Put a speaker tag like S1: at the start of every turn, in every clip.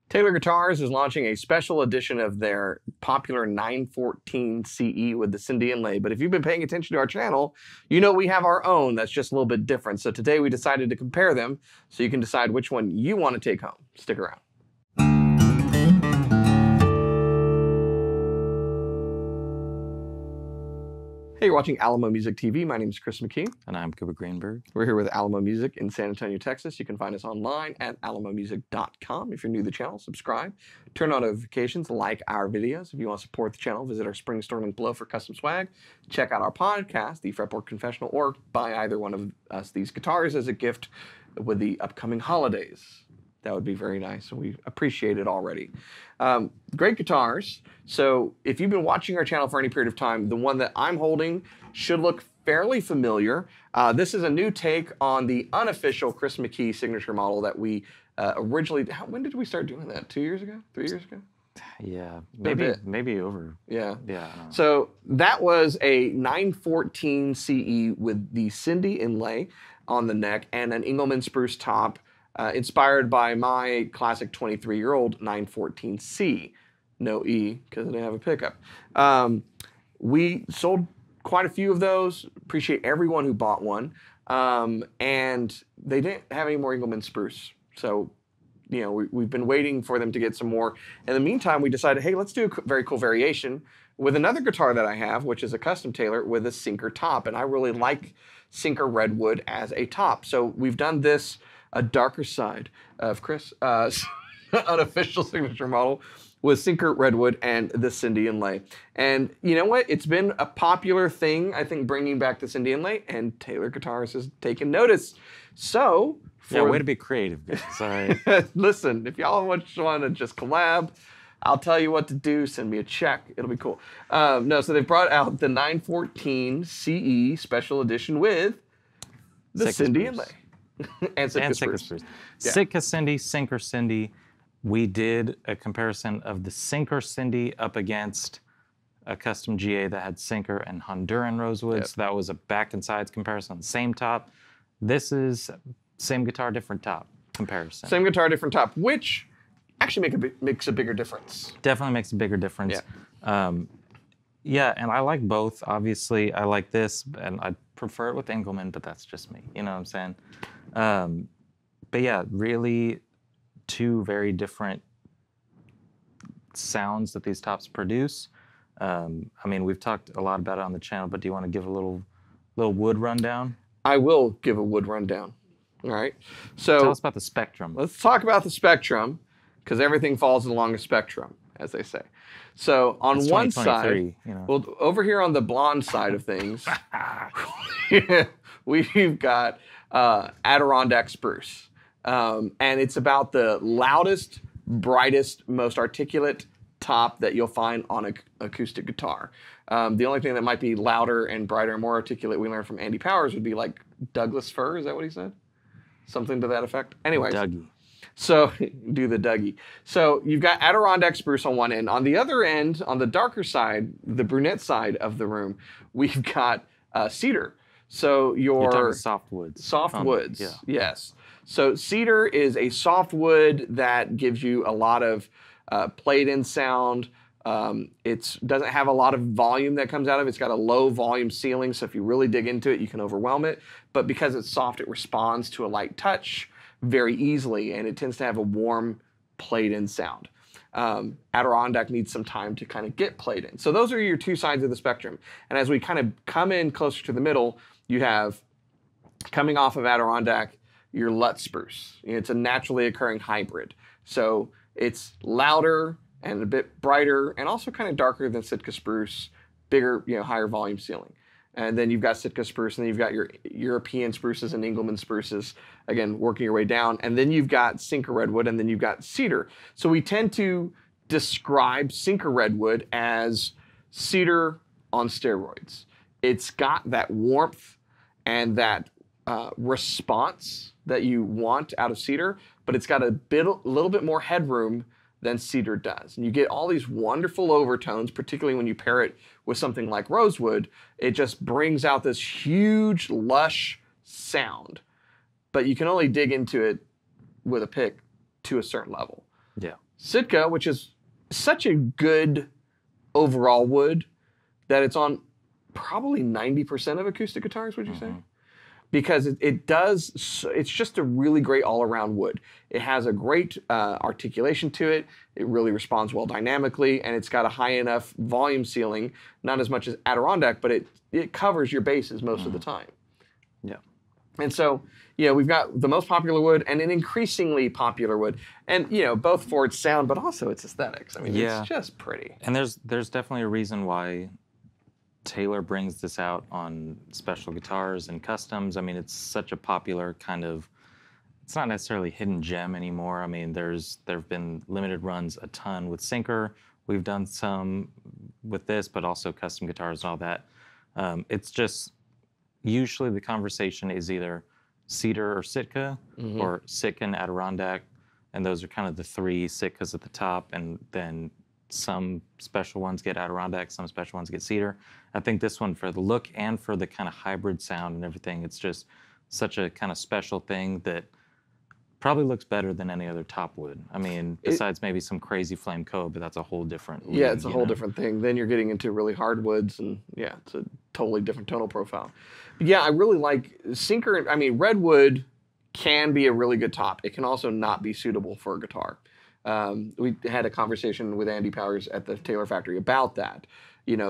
S1: Taylor Guitars is launching a special edition of their popular 914 CE with the Cindy Inlay. But if you've been paying attention to our channel, you know we have our own that's just a little bit different. So today we decided to compare them so you can decide which one you want to take home. Stick around. Hey, you're watching Alamo Music TV. My name is Chris McKee.
S2: And I'm Cooper Greenberg.
S1: We're here with Alamo Music in San Antonio, Texas. You can find us online at alamomusic.com. If you're new to the channel, subscribe, turn on notifications, like our videos. If you want to support the channel, visit our spring store link below for custom swag. Check out our podcast, The Fretboard Confessional, or buy either one of us these guitars as a gift with the upcoming holidays. That would be very nice, and we appreciate it already. Great guitars. So if you've been watching our channel for any period of time, the one that I'm holding should look fairly familiar. This is a new take on the unofficial Chris McKee signature model that we originally... When did we start doing that? 2 years ago? 3 years ago?
S2: Yeah, maybe over.
S1: Yeah.
S2: Yeah.
S1: So that was a 914 CE with the Cindy Inlay on the neck and an Engelmann spruce top. Inspired by my classic 23-year-old 914C. No E, because I didn't have a pickup. We sold quite a few of those. Appreciate everyone who bought one. And they didn't have any more Engelmann spruce. So, you know, we've been waiting for them to get some more. In the meantime, we decided, hey, let's do a very cool variation with another guitar that I have, which is a custom Taylor with a Sinker top. And I really like Sinker Redwood as a top. So we've done this, a darker side of Chris' unofficial signature model with Sinker Redwood and the Cindy Inlay. And you know what? It's been a popular thing, I think, bringing back the Cindy Inlay, and Taylor Guitars has taken notice. So,
S2: yeah, way to be creative, guys. Sorry.
S1: Listen, if y'all want to just collab, I'll tell you what to do. Send me a check. It'll be cool. No, so they brought out the 914 CE special edition with the Cindy Inlay. and Sitka Spruce.
S2: Yeah. Sitka Cindy, Sinker Cindy. We did a comparison of the Sinker Cindy up against a custom GA that had Sinker and Honduran rosewood. Yep. So that was a back and sides comparison on the same top. This is same guitar, different top comparison.
S1: Same guitar, different top, which actually makes a bigger difference.
S2: Definitely makes a bigger difference. Yeah. Yeah, and I like both. Obviously, I like this, and I prefer it with Engelmann, but that's just me. You know what I'm saying? But yeah, really two very different sounds that these tops produce. I mean, we've talked a lot about it on the channel, but do you want to give a little wood rundown?
S1: I will give a wood rundown. All right. So
S2: tell us about the spectrum.
S1: Let's talk about the spectrum, because everything falls along a spectrum, as they say. So on one side, you know. Well, over here on the blonde side of things, we've got Adirondack spruce. And it's about the loudest, brightest, most articulate top that you'll find on an acoustic guitar. The only thing that might be louder and brighter and more articulate, we learned from Andy Powers, would be like Douglas fir. Is that what he said? Something to that effect. Anyways.
S2: Dougie.
S1: So do the Dougie. So you've got Adirondack spruce on one end. On the other end, on the darker side, the brunette side of the room, we've got cedar. So you're
S2: talking softwoods.
S1: Softwoods,
S2: yeah.
S1: Yes. So cedar is a softwood that gives you a lot of played-in sound. It doesn't have a lot of volume that comes out of it. It's got a low volume ceiling, so if you really dig into it, you can overwhelm it. But because it's soft, it responds to a light touch very easily, and it tends to have a warm played-in sound. Adirondack needs some time to kind of get played in. So those are your two sides of the spectrum. And as we kind of come in closer to the middle, you have, coming off of Adirondack, your Lutz spruce. It's a naturally occurring hybrid. So it's louder and a bit brighter and also kind of darker than Sitka spruce, bigger, higher volume ceiling. And then you've got Sitka spruce, and then you've got your European spruces and Engelmann spruces, again, working your way down. And then you've got Sinker Redwood, and then you've got cedar. So we tend to describe Sinker Redwood as cedar on steroids. It's got that warmth and that response that you want out of cedar, but it's got a little bit more headroom than cedar does. And you get all these wonderful overtones, particularly when you pair it with something like rosewood. It just brings out this huge, lush sound. But you can only dig into it with a pick to a certain level.
S2: Yeah.
S1: Sitka, which is such a good overall wood that it's on probably 90% of acoustic guitars, would you say? Because it's just a really great all-around wood. It has a great articulation to it. It really responds well dynamically, and it's got a high enough volume ceiling, not as much as Adirondack, but it covers your bases most of the time.
S2: Yeah.
S1: And so, we've got the most popular wood and an increasingly popular wood, and both for its sound, but also its aesthetics. I mean, it's just pretty.
S2: And there's definitely a reason why Taylor brings this out on special guitars and customs. I mean, it's such a popular kind of, it's not necessarily hidden gem anymore. I mean, there've been limited runs a ton with Sinker. We've done some with this, but also custom guitars and all that. It's just, usually the conversation is either Cedar or Sitka, or Sitka and Adirondack, and those are kind of the three. Sitkas at the top, and then some special ones get Adirondack, some special ones get Cedar. I think this one, for the look and for the kind of hybrid sound and everything, it's just such a kind of special thing that probably looks better than any other top wood. I mean, besides maybe some crazy flame coat, but that's a whole different league,
S1: it's a whole different thing. Then you're getting into really hard woods, and it's a totally different tonal profile. But I really like Sinker. I mean, redwood can be a really good top. It can also not be suitable for a guitar. We had a conversation with Andy Powers at the Taylor factory about that.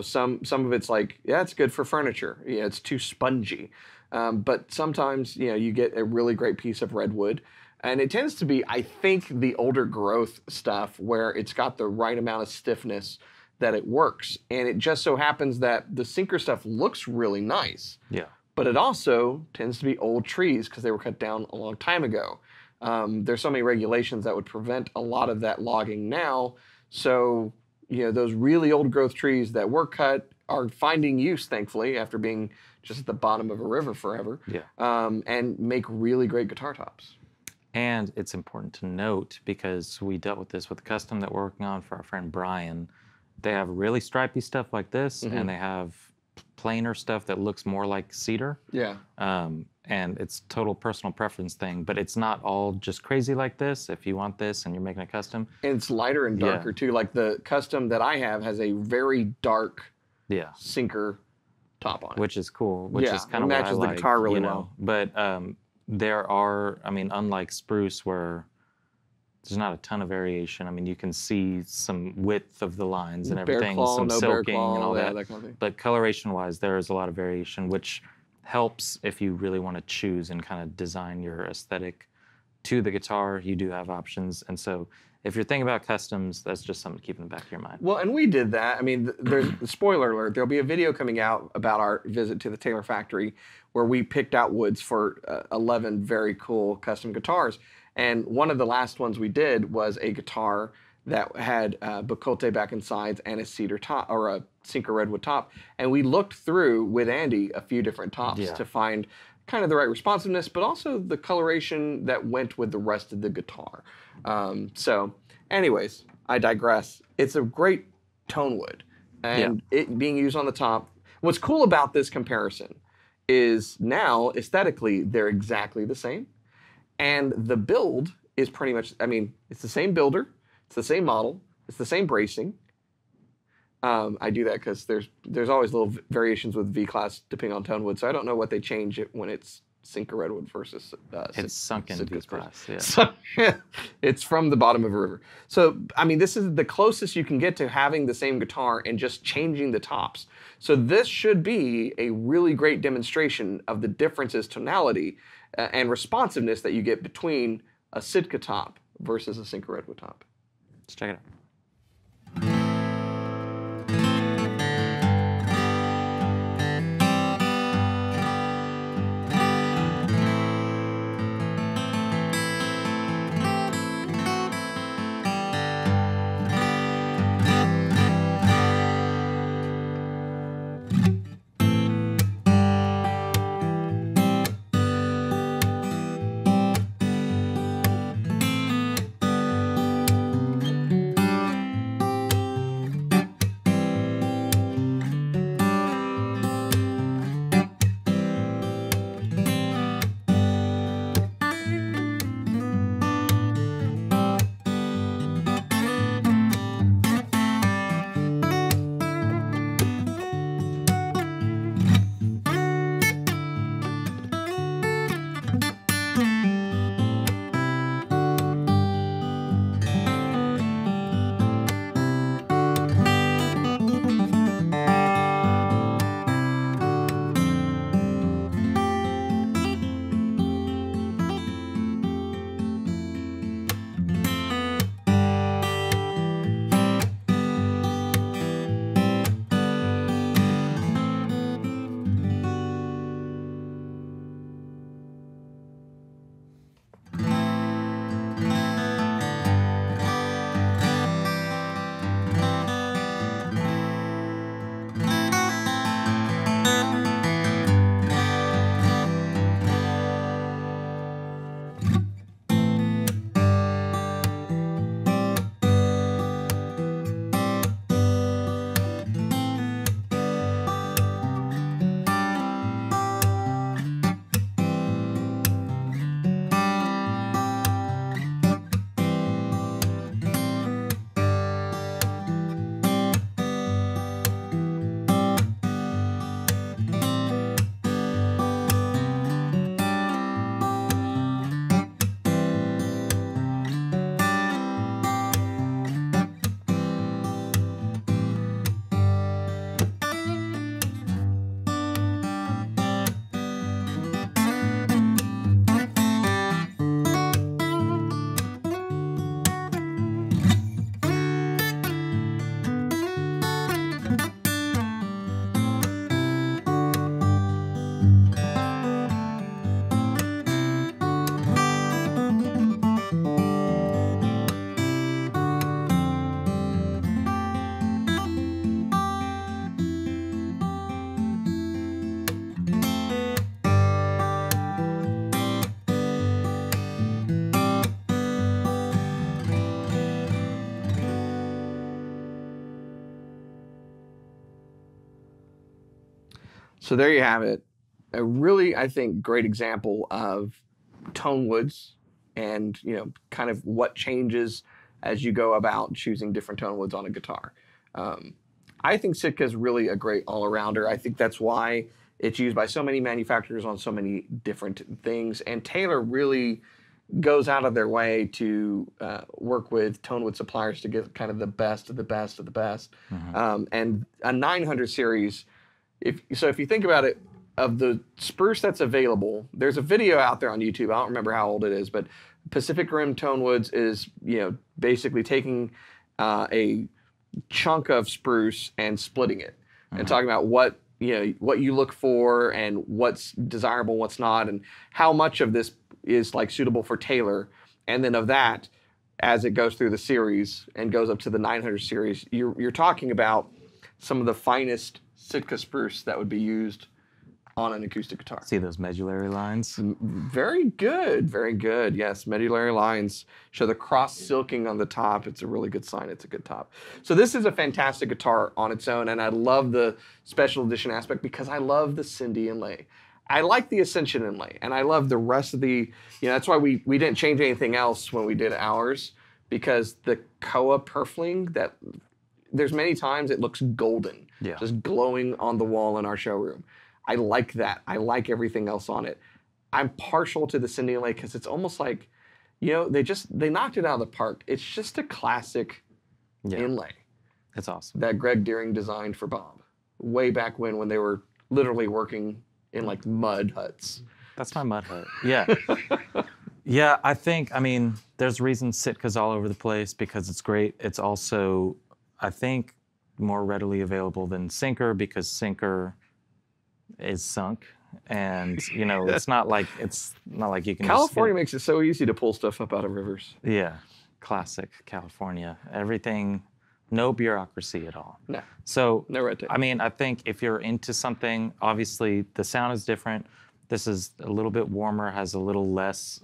S1: Some of it's like, it's good for furniture. It's too spongy. But sometimes, you get a really great piece of redwood. And it tends to be, I think, the older growth stuff where it's got the right amount of stiffness that it works. And it just so happens that the Sinker stuff looks really nice.
S2: Yeah.
S1: But it also tends to be old trees because they were cut down a long time ago. There's so many regulations that would prevent a lot of that logging now. So, those really old growth trees that were cut are finding use, thankfully, after being just at the bottom of a river forever.
S2: Yeah.
S1: And make really great guitar tops.
S2: And it's important to note, because we dealt with this with the custom that we're working on for our friend Brian, they have really stripy stuff like this, and they have plainer stuff that looks more like cedar.
S1: Yeah.
S2: And it's total personal preference thing, but it's not all just crazy like this. If you want this and you're making a custom.
S1: And it's lighter and darker too. Like the custom that I have has a very dark Sinker top on it.
S2: Which is cool, which is kind of what I like.
S1: Matches the guitar really well.
S2: But there are, I mean, unlike Spruce, where there's not a ton of variation. I mean, you can see some width of the lines and everything, some silking and all that.
S1: That kind of thing.
S2: But coloration-wise, there is a lot of variation, which helps if you really want to choose and kind of design your aesthetic to the guitar. You do have options. And so if you're thinking about customs, that's just something to keep in the back of your mind.
S1: Well, and we did that. I mean, there's spoiler alert. There'll be a video coming out about our visit to the Taylor factory where we picked out woods for 11 very cool custom guitars. And one of the last ones we did was a guitar that had Bacote back and sides and a cedar top, or a Sinker Redwood top. And we looked through with Andy a few different tops to find kind of the right responsiveness, but also the coloration that went with the rest of the guitar. So anyways, I digress. It's a great tone wood, and it being used on the top. What's cool about this comparison is now aesthetically they're exactly the same, and the build is pretty much, I mean, it's the same builder, it's the same model, it's the same bracing. I do that because there's always little variations with V-Class depending on tone wood, so I don't know what they change it when it's Sinker Redwood versus
S2: it's sunken V-Class. Yeah.
S1: So, it's from the bottom of a river. So, I mean, this is the closest you can get to having the same guitar and just changing the tops. So this should be a really great demonstration of the differences, tonality, and responsiveness that you get between a Sitka top versus a Sinker Redwood top.
S2: Let's check it out.
S1: So there you have it. A really, I think, great example of tone woods and, kind of what changes as you go about choosing different tone woods on a guitar. I think Sitka is really a great all-arounder. I think that's why it's used by so many manufacturers on so many different things. And Taylor really goes out of their way to work with tone wood suppliers to get kind of the best of the best of the best. And a 900 series, if you think about it, of the spruce that's available, there's a video out there on YouTube. I don't remember how old it is, but Pacific Rim Tone Woods is, basically taking a chunk of spruce and splitting it and talking about what you look for and what's desirable, what's not, and how much of this is like suitable for Taylor. And then of that, as it goes through the series and goes up to the 900 series, you're talking about some of the finest Sitka spruce that would be used on an acoustic guitar.
S2: See those medullary lines?
S1: Very good, very good. Yes, medullary lines show the cross silking on the top. It's a really good sign. It's a good top. So this is a fantastic guitar on its own, and I love the special edition aspect because I love the Cindy Inlay. I like the Ascension Inlay, and I love the rest of the, that's why we didn't change anything else when we did ours, because the Koa purfling, that there's many times it looks golden, just glowing on the wall in our showroom. I like that. I like everything else on it. I'm partial to the Cindy Inlay because it's almost like, they knocked it out of the park. It's just a classic inlay.
S2: It's awesome.
S1: That Greg Deering designed for Bob way back when they were literally working in like mud huts.
S2: That's my mud hut. Yeah. Yeah, I mean, there's reasons Sitka's all over the place because it's great. It's also, I think, more readily available than Sinker because Sinker is sunk, and it's not like you can.
S1: California makes it so easy to pull stuff up out of rivers.
S2: Yeah, classic California. Everything, no bureaucracy at all.
S1: No.
S2: So
S1: no red tape.
S2: I mean, I think if you're into something, obviously the sound is different. This is a little bit warmer, has a little less,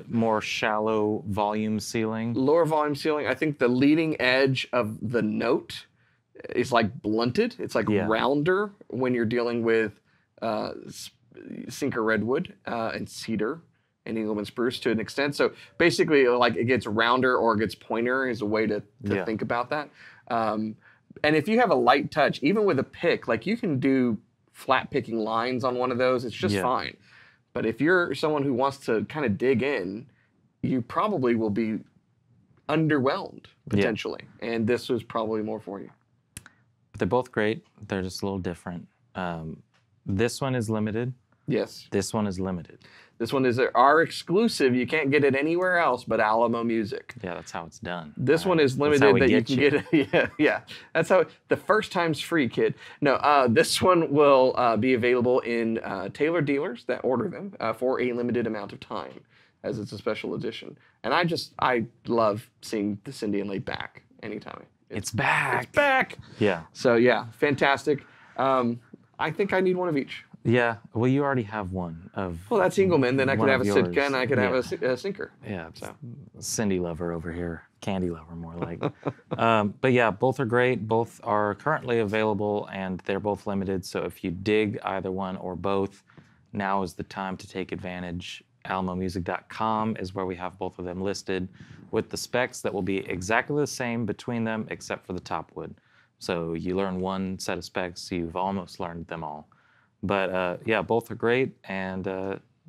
S2: more shallow volume ceiling.
S1: Lower volume ceiling. I think the leading edge of the note is like blunted. It's like rounder when you're dealing with Sinker Redwood and cedar and Engelmann spruce to an extent. So basically, like it gets rounder or it gets pointier is a way to think about that. And if you have a light touch, even with a pick, like you can do flat picking lines on one of those. It's just fine. But if you're someone who wants to kind of dig in, you probably will be underwhelmed potentially. And this was probably more for you.
S2: They're both great. They're just a little different. This one is limited.
S1: Yes.
S2: This one is limited.
S1: This one is our exclusive. You can't get it anywhere else but Alamo Music.
S2: Yeah, that's how it's done.
S1: This one is limited that you can get it. Yeah. That's how the first time's free, kid. No, this one will be available in Taylor dealers that order them for a limited amount of time, as it's a special edition. And I love seeing the Cindy Inlay back anytime.
S2: It's back.
S1: It's back.
S2: Yeah.
S1: So yeah, fantastic. I think I need one of each.
S2: Yeah. Well, you already have one of.
S1: Well, that's Engelmann. Then I could have a Sitka and I could have a Sinker.
S2: Yeah. So Cindy lover over here, candy lover more like. But yeah, both are great. Both are currently available and they're both limited. So if you dig either one or both, now is the time to take advantage. AlamoMusic.com is where we have both of them listed with the specs that will be exactly the same between them except for the top wood. So you learn one set of specs, you've almost learned them all. But yeah, both are great, and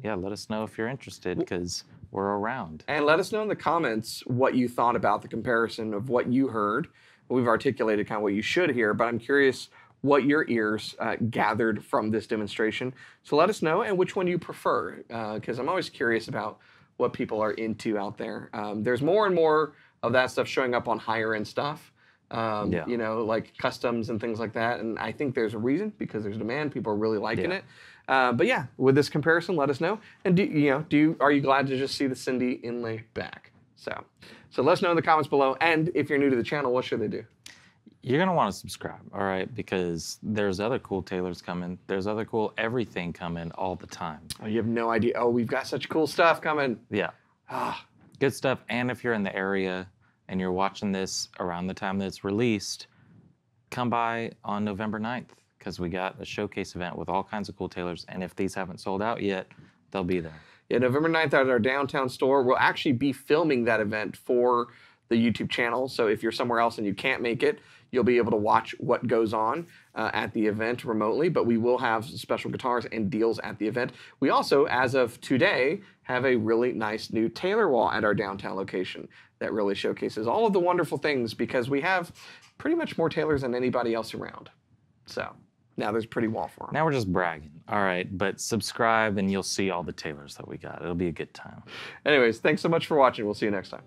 S2: yeah, let us know if you're interested because we're around. And let us know in the comments what you thought about the comparison of what you heard. We've articulated kind of what you should hear, but I'm curious what your ears gathered from this demonstration. So let us know, and which one you prefer, because I'm always curious about what people are into out there. There's more and more of that stuff showing up on higher end stuff, you know, like customs and things like that. And I think there's a reason, because there's demand. People are really liking it. But yeah, with this comparison, let us know. And are you glad to just see the Cindy Inlay back? So let us know in the comments below. And if you're new to the channel, what should they do? You're going to want to subscribe, all right? Because there's other cool Taylors coming. There's other cool everything coming all the time. Oh, you have no idea. Oh, we've got such cool stuff coming. Yeah. Good stuff. And if you're in the area and you're watching this around the time that it's released, come by on November 9th because we got a showcase event with all kinds of cool tailors. And if these haven't sold out yet, they'll be there.
S1: Yeah, November 9th at our downtown store. We'll actually be filming that event for the YouTube channel. So if you're somewhere else and you can't make it, you'll be able to watch what goes on at the event remotely. But we will have special guitars and deals at the event. We also, as of today, have a really nice new tailor wall at our downtown location that really showcases all of the wonderful things because we have pretty much more tailors than anybody else around. So now there's a pretty wall for them.
S2: Now we're just bragging. All right, but subscribe and you'll see all the tailors that we got. It'll be a good time.
S1: Anyways, thanks so much for watching. We'll see you next time.